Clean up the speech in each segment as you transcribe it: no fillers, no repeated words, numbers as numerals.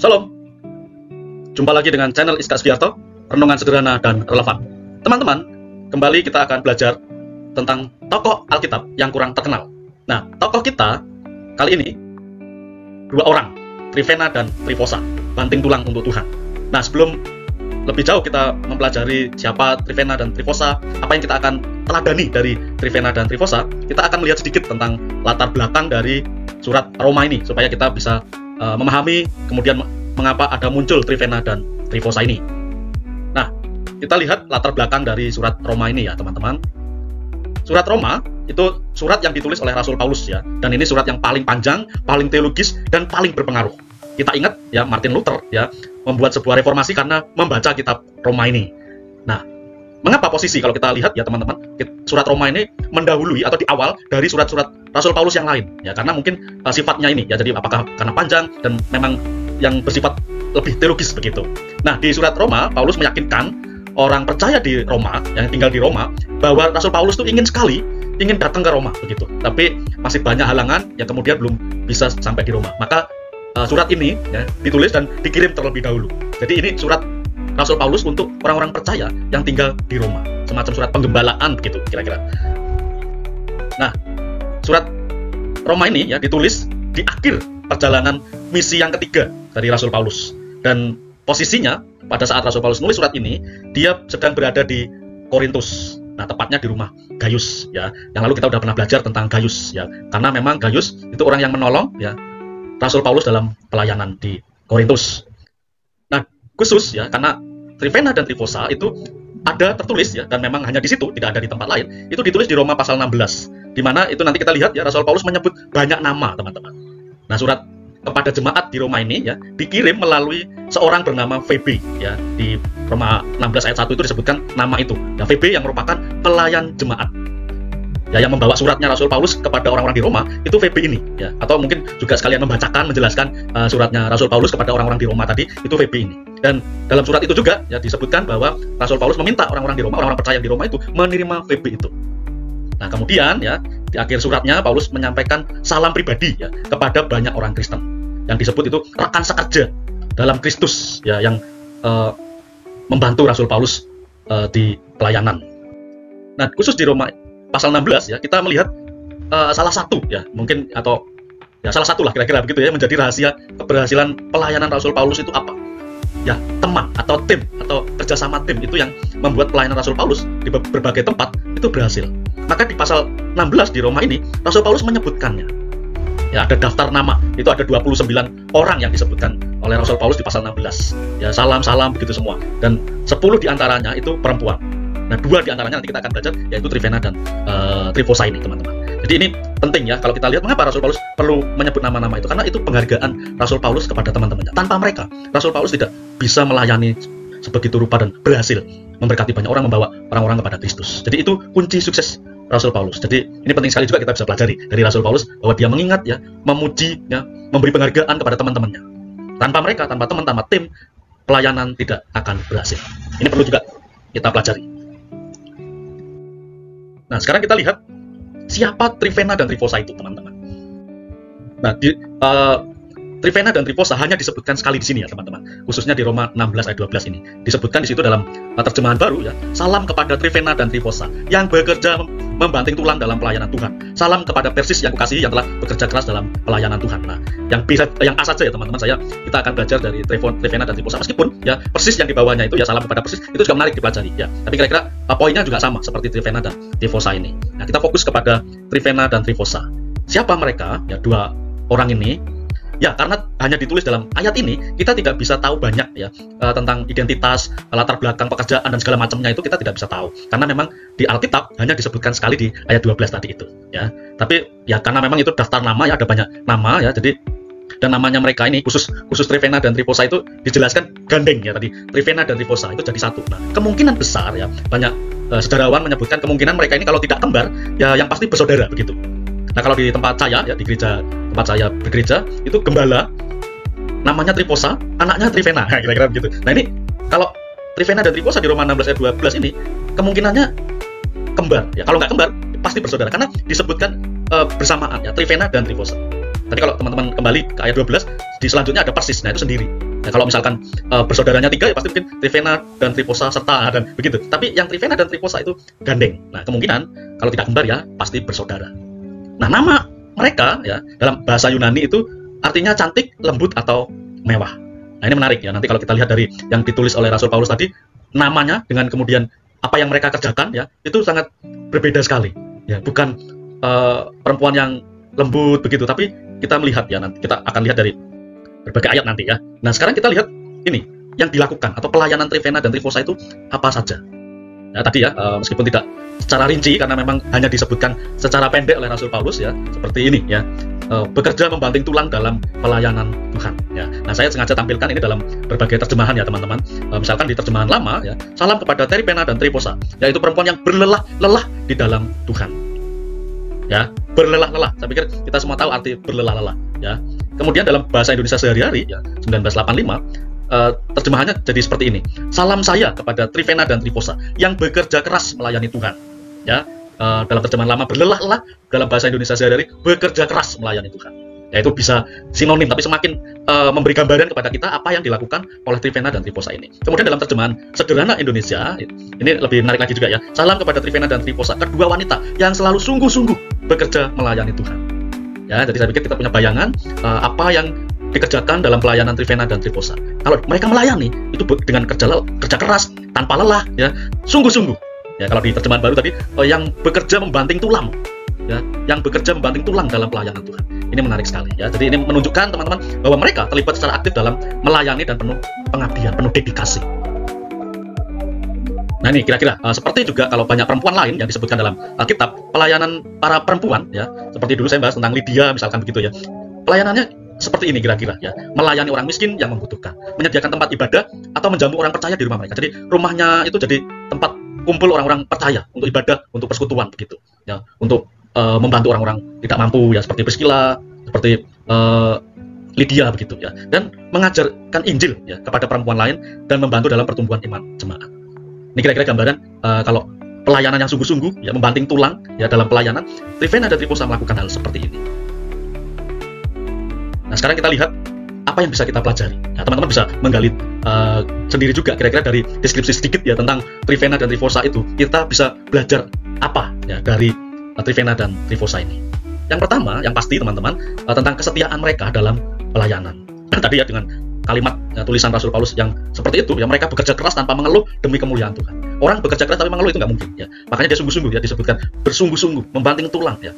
Shalom. Jumpa lagi dengan channel Iska Sugiarto, renungan sederhana dan relevan. Teman-teman, kembali kita akan belajar tentang tokoh Alkitab yang kurang terkenal. Nah, tokoh kita kali ini dua orang, Trifena dan Trifosa, banting tulang untuk Tuhan. Nah, sebelum lebih jauh kita mempelajari siapa Trifena dan Trifosa, apa yang kita akan teladani dari Trifena dan Trifosa, kita akan melihat sedikit tentang latar belakang dari surat Roma ini, supaya kita bisa memahami kemudian mengapa ada muncul Trifena dan Trifosa ini. Nah, kita lihat latar belakang dari surat Roma ini ya teman-teman. Surat Roma itu surat yang ditulis oleh Rasul Paulus ya, dan ini surat yang paling panjang, paling teologis, dan paling berpengaruh. Kita ingat ya, Martin Luther ya membuat sebuah reformasi karena membaca kitab Roma ini. Nah, mengapa posisi kalau kita lihat ya teman-teman, surat Roma ini mendahului atau di awal dari surat-surat Rasul Paulus yang lain ya, karena mungkin sifatnya ini ya, jadi apakah karena panjang dan memang yang bersifat lebih teologis begitu. Nah, di surat Roma Paulus meyakinkan orang percaya di Roma yang tinggal di Roma bahwa Rasul Paulus itu ingin datang ke Roma begitu, tapi masih banyak halangan yang kemudian belum bisa sampai di Roma. Maka surat ini ya ditulis dan dikirim terlebih dahulu. Jadi ini surat Rasul Paulus untuk orang-orang percaya yang tinggal di Roma, semacam surat penggembalaan begitu kira-kira. Nah, surat Roma ini ya ditulis di akhir perjalanan misi yang ketiga dari Rasul Paulus, dan posisinya pada saat Rasul Paulus nulis surat ini, dia sedang berada di Korintus. Nah, tepatnya di rumah Gaius ya. Yang lalu kita udah pernah belajar tentang Gaius ya, karena memang Gaius itu orang yang menolong ya Rasul Paulus dalam pelayanan di Korintus. Nah, khusus ya karena Trifena dan Trifosa itu ada tertulis ya, dan memang hanya di situ, tidak ada di tempat lain. Itu ditulis di Roma pasal 16, di mana itu nanti kita lihat ya, Rasul Paulus menyebut banyak nama, teman-teman. Nah, surat kepada jemaat di Roma ini ya dikirim melalui seorang bernama Febe ya. Di Roma 16 ayat 1 itu disebutkan nama itu. Nah, Febe yang merupakan pelayan jemaat. Ya, yang membawa suratnya Rasul Paulus kepada orang-orang di Roma itu Febe ini ya, atau mungkin juga sekalian membacakan, menjelaskan suratnya Rasul Paulus kepada orang-orang di Roma tadi itu Febe ini. Dan dalam surat itu juga ya disebutkan bahwa Rasul Paulus meminta orang-orang di Roma, orang-orang percaya di Roma itu menerima Febe itu. Nah, kemudian ya di akhir suratnya Paulus menyampaikan salam pribadi ya kepada banyak orang Kristen yang disebut itu rekan sekerja dalam Kristus ya, yang membantu Rasul Paulus di pelayanan. Nah, khusus di Roma pasal 16 ya kita melihat salah satu ya mungkin, atau ya salah satu lah kira-kira begitu ya, menjadi rahasia keberhasilan pelayanan Rasul Paulus itu apa? Ya, teman atau tim atau kerjasama tim itu yang membuat pelayanan Rasul Paulus di berbagai tempat itu berhasil. Maka di pasal 16 di Roma ini Rasul Paulus menyebutkannya. Ya, ada daftar nama, itu ada 29 orang yang disebutkan oleh Rasul Paulus di pasal 16. Ya, salam-salam begitu semua. Dan 10 diantaranya itu perempuan. Nah, 2 diantaranya nanti kita akan belajar, yaitu Trifena dan Trifosa ini, teman-teman. Jadi ini penting ya, kalau kita lihat mengapa Rasul Paulus perlu menyebut nama-nama itu, karena itu penghargaan Rasul Paulus kepada teman-temannya. Tanpa mereka, Rasul Paulus tidak bisa melayani sebegitu rupa dan berhasil memberkati banyak orang, membawa orang-orang kepada Kristus. Jadi itu kunci sukses Rasul Paulus. Jadi ini penting sekali juga kita bisa pelajari dari Rasul Paulus, bahwa dia mengingat ya, memuji ya, memberi penghargaan kepada teman-temannya. Tanpa mereka, tanpa teman, tanpa tim, pelayanan tidak akan berhasil. Ini perlu juga kita pelajari. Nah, sekarang kita lihat siapa Trifena dan Trifosa itu, teman-teman. Nah, Trifena dan Trifosa hanya disebutkan sekali di sini ya, teman-teman. Khususnya di Roma 16 ayat 12 ini. Disebutkan di situ dalam terjemahan baru ya. Salam kepada Trifena dan Trifosa yang bekerja membanting tulang dalam pelayanan Tuhan. Salam kepada Persis yang kukasihi yang telah bekerja keras dalam pelayanan Tuhan. Nah, yang A saja ya, teman-teman. Kita akan belajar dari Trifena dan Trifosa, meskipun ya Persis yang di bawahnya itu ya, salam kepada Persis itu juga menarik dipelajari ya. Tapi kira-kira poinnya juga sama seperti Trifena dan Trifosa ini. Nah, kita fokus kepada Trifena dan Trifosa. Siapa mereka? Ya, 2 orang ini. Ya, karena hanya ditulis dalam ayat ini, kita tidak bisa tahu banyak ya tentang identitas, latar belakang pekerjaan dan segala macamnya, itu kita tidak bisa tahu. Karena memang di Alkitab hanya disebutkan sekali di ayat 12 tadi itu ya. Tapi ya karena memang itu daftar nama ya, ada banyak nama ya. Jadi dan namanya mereka ini khusus Trifena dan Trifosa itu dijelaskan gandeng ya tadi. Trifena dan Trifosa itu jadi satu. Nah, kemungkinan besar ya, banyak sejarawan menyebutkan kemungkinan mereka ini kalau tidak kembar ya yang pasti bersaudara begitu. Nah, kalau di tempat saya ya, di gereja tempat saya bergereja itu gembala namanya Trifosa, anaknya Trifena, kira-kira begitu. Nah, ini kalau Trifena dan Trifosa di Roma 16 ayat 12 ini kemungkinannya kembar ya. Kalau nggak kembar pasti bersaudara karena disebutkan bersamaan ya, Trifena dan Trifosa. Tadi kalau teman-teman kembali ke ayat 12, di selanjutnya ada Persis, nah itu sendiri. Nah, kalau misalkan bersaudaranya 3 ya pasti mungkin Trivena dan Trifosa serta dan begitu. Tapi yang Trivena dan Trifosa itu gandeng. Nah, kemungkinan kalau tidak kembar ya pasti bersaudara. Nah, nama mereka ya dalam bahasa Yunani itu artinya cantik, lembut atau mewah. Nah, ini menarik ya. Nanti kalau kita lihat dari yang ditulis oleh Rasul Paulus tadi, namanya dengan kemudian apa yang mereka kerjakan ya, itu sangat berbeda sekali. Ya, bukan perempuan yang lembut begitu, tapi kita melihat ya, nanti kita akan lihat dari berbagai ayat nanti ya. Nah, sekarang kita lihat ini yang dilakukan atau pelayanan Trivena dan Trifosa itu apa saja. Nah, tadi ya, meskipun tidak secara rinci karena memang hanya disebutkan secara pendek oleh Rasul Paulus ya, seperti ini ya. Bekerja membanting tulang dalam pelayanan Tuhan ya. Nah, saya sengaja tampilkan ini dalam berbagai terjemahan ya, teman-teman. Misalkan di terjemahan lama ya, salam kepada Trivena dan Trifosa, yaitu perempuan yang berlelah-lelah di dalam Tuhan. Ya, berlelah-lelah. Saya pikir kita semua tahu arti berlelah-lelah ya. Kemudian dalam bahasa Indonesia sehari-hari ya, 1985 terjemahannya jadi seperti ini. Salam saya kepada Trivena dan Trifosa yang bekerja keras melayani Tuhan. Ya, dalam terjemahan lama berlelah-lelah, dalam bahasa Indonesia sehari-hari bekerja keras melayani Tuhan. Ya, itu bisa sinonim, tapi semakin memberi gambaran kepada kita apa yang dilakukan oleh Trivena dan Trifosa ini. Kemudian dalam terjemahan sederhana Indonesia, ini lebih menarik lagi juga ya. Salam kepada Trivena dan Trifosa, kedua wanita yang selalu sungguh-sungguh bekerja melayani Tuhan. Ya, jadi saya pikir kita punya bayangan apa yang dikerjakan dalam pelayanan Trivena dan Trifosa. Kalau mereka melayani itu dengan kerja keras, tanpa lelah, ya, sungguh-sungguh. Ya, kalau di terjemahan baru tadi yang bekerja membanting tulang, ya, yang bekerja membanting tulang dalam pelayanan Tuhan. Ini menarik sekali ya. Jadi ini menunjukkan teman-teman bahwa mereka terlibat secara aktif dalam melayani dan penuh pengabdian, penuh dedikasi. Nah, ini kira-kira seperti juga kalau banyak perempuan lain yang disebutkan dalam Alkitab, pelayanan para perempuan ya, seperti dulu saya bahas tentang Lydia misalkan begitu ya. Pelayanannya seperti ini kira-kira ya, melayani orang miskin yang membutuhkan, menyediakan tempat ibadah atau menjamu orang percaya di rumah mereka. Jadi rumahnya itu jadi tempat kumpul orang-orang percaya untuk ibadah, untuk persekutuan begitu ya, untuk membantu orang-orang tidak mampu ya, seperti Priscilla, seperti Lydia begitu ya, dan mengajarkan Injil ya kepada perempuan lain dan membantu dalam pertumbuhan iman jemaat. Ini kira-kira gambaran kalau pelayanan yang sungguh-sungguh ya, membanting tulang ya dalam pelayanan, Trivena dan Trifosa melakukan hal seperti ini. Nah, sekarang kita lihat apa yang bisa kita pelajari. Nah, teman-teman bisa menggali sendiri juga kira-kira dari deskripsi sedikit ya tentang Trivena dan Trifosa itu. Kita bisa belajar apa ya dari Trivena dan Trifosa ini. Yang pertama, yang pasti teman-teman, tentang kesetiaan mereka dalam pelayanan. Tadi ya dengan kalimat tulisan Rasul Paulus yang seperti itu ya, mereka bekerja keras tanpa mengeluh demi kemuliaan Tuhan. Orang bekerja keras tapi mengeluh itu nggak mungkin ya. Makanya dia sungguh-sungguh ya, disebutkan bersungguh-sungguh, membanting tulang ya,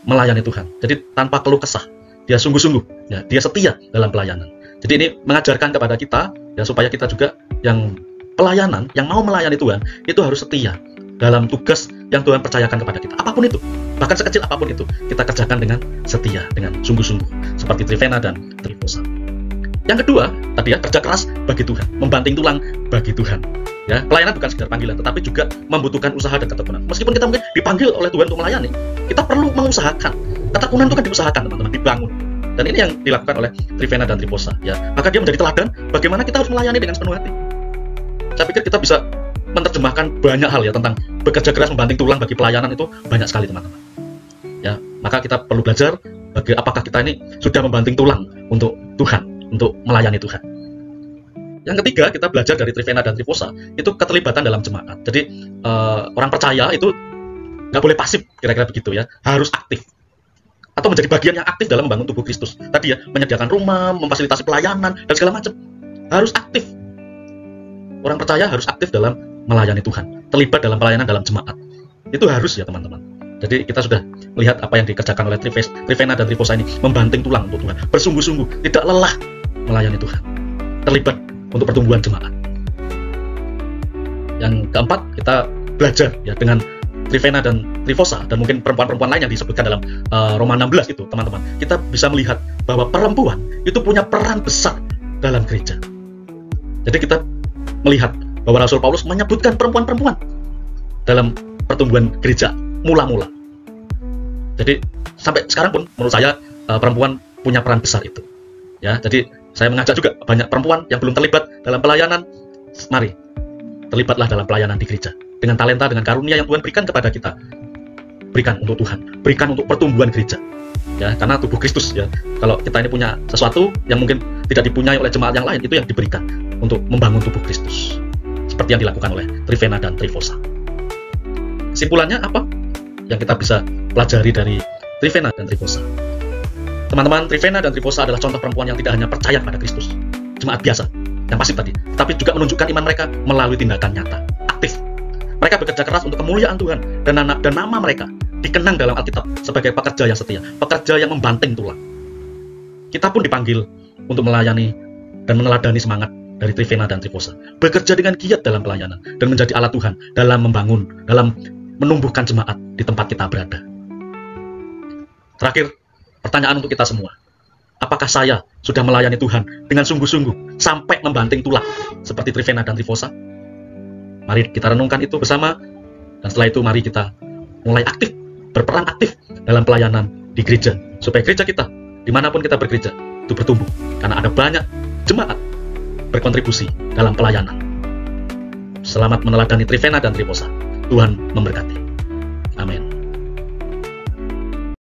melayani Tuhan. Jadi tanpa keluh kesah, dia sungguh-sungguh ya, dia setia dalam pelayanan. Jadi ini mengajarkan kepada kita ya, supaya kita juga yang pelayanan, yang mau melayani Tuhan itu harus setia dalam tugas yang Tuhan percayakan kepada kita, apapun itu, bahkan sekecil apapun itu, kita kerjakan dengan setia, dengan sungguh-sungguh, seperti Trivena dan Trifosa. Yang kedua, tadi ya, kerja keras bagi Tuhan, membanting tulang bagi Tuhan. Ya, pelayanan bukan sekedar panggilan, tetapi juga membutuhkan usaha dan ketekunan. Meskipun kita mungkin dipanggil oleh Tuhan untuk melayani, kita perlu mengusahakan. Ketekunan itu kan diusahakan, teman-teman, dibangun. Dan ini yang dilakukan oleh Trivena dan Trifosa. Ya, maka dia menjadi teladan bagaimana kita harus melayani dengan sepenuh hati. Saya pikir kita bisa menerjemahkan banyak hal ya tentang bekerja keras membanting tulang bagi pelayanan, itu banyak sekali teman-teman. Ya, maka kita perlu belajar apakah kita ini sudah membanting tulang untuk Tuhan, untuk melayani Tuhan. Yang ketiga, kita belajar dari Trivena dan Trifosa itu keterlibatan dalam jemaat. Jadi orang percaya itu nggak boleh pasif, kira-kira begitu ya, harus aktif atau menjadi bagian yang aktif dalam membangun tubuh Kristus. Tadi ya, menyediakan rumah, memfasilitasi pelayanan dan segala macam, harus aktif. Orang percaya harus aktif dalam melayani Tuhan, terlibat dalam pelayanan dalam jemaat. Itu harus ya teman-teman. Jadi kita sudah melihat apa yang dikerjakan oleh Trivena dan Trifosa ini, membanting tulang untuk Tuhan, bersungguh-sungguh, tidak lelah melayani Tuhan, terlibat untuk pertumbuhan jemaat. Yang keempat, kita belajar ya dengan Trivena dan Trifosa dan mungkin perempuan-perempuan lain yang disebutkan dalam Roma 16 itu, teman-teman. Kita bisa melihat bahwa perempuan itu punya peran besar dalam gereja. Jadi kita melihat bahwa Rasul Paulus menyebutkan perempuan-perempuan dalam pertumbuhan gereja mula-mula. Jadi sampai sekarang pun menurut saya perempuan punya peran besar itu. Ya, jadi saya mengajak juga banyak perempuan yang belum terlibat dalam pelayanan, mari terlibatlah dalam pelayanan di gereja dengan talenta, dengan karunia yang Tuhan berikan kepada kita. Berikan untuk Tuhan, berikan untuk pertumbuhan gereja. ya, karena tubuh Kristus ya. Kalau kita ini punya sesuatu yang mungkin tidak dipunyai oleh jemaat yang lain, itu yang diberikan untuk membangun tubuh Kristus, seperti yang dilakukan oleh Trivena dan Trifosa. Kesimpulannya apa yang kita bisa pelajari dari Trivena dan Trifosa? Teman-teman, Trivena dan Trifosa adalah contoh perempuan yang tidak hanya percaya pada Kristus, jemaat biasa yang pasif tadi, tapi juga menunjukkan iman mereka melalui tindakan nyata, aktif. Mereka bekerja keras untuk kemuliaan Tuhan, dan nama mereka dikenang dalam Alkitab sebagai pekerja yang setia, pekerja yang membanting tulang. Kita pun dipanggil untuk melayani dan meneladani semangat dari Trivena dan Trifosa, bekerja dengan giat dalam pelayanan dan menjadi alat Tuhan dalam membangun, dalam menumbuhkan jemaat di tempat kita berada. Terakhir, pertanyaan untuk kita semua. Apakah saya sudah melayani Tuhan dengan sungguh-sungguh sampai membanting tulang seperti Trivena dan Trifosa? Mari kita renungkan itu bersama, dan setelah itu mari kita mulai aktif, berperan aktif dalam pelayanan di gereja, supaya gereja kita, dimanapun kita bergereja, itu bertumbuh, karena ada banyak jemaat berkontribusi dalam pelayanan. Selamat meneladani Trivena dan Trifosa. Tuhan memberkati.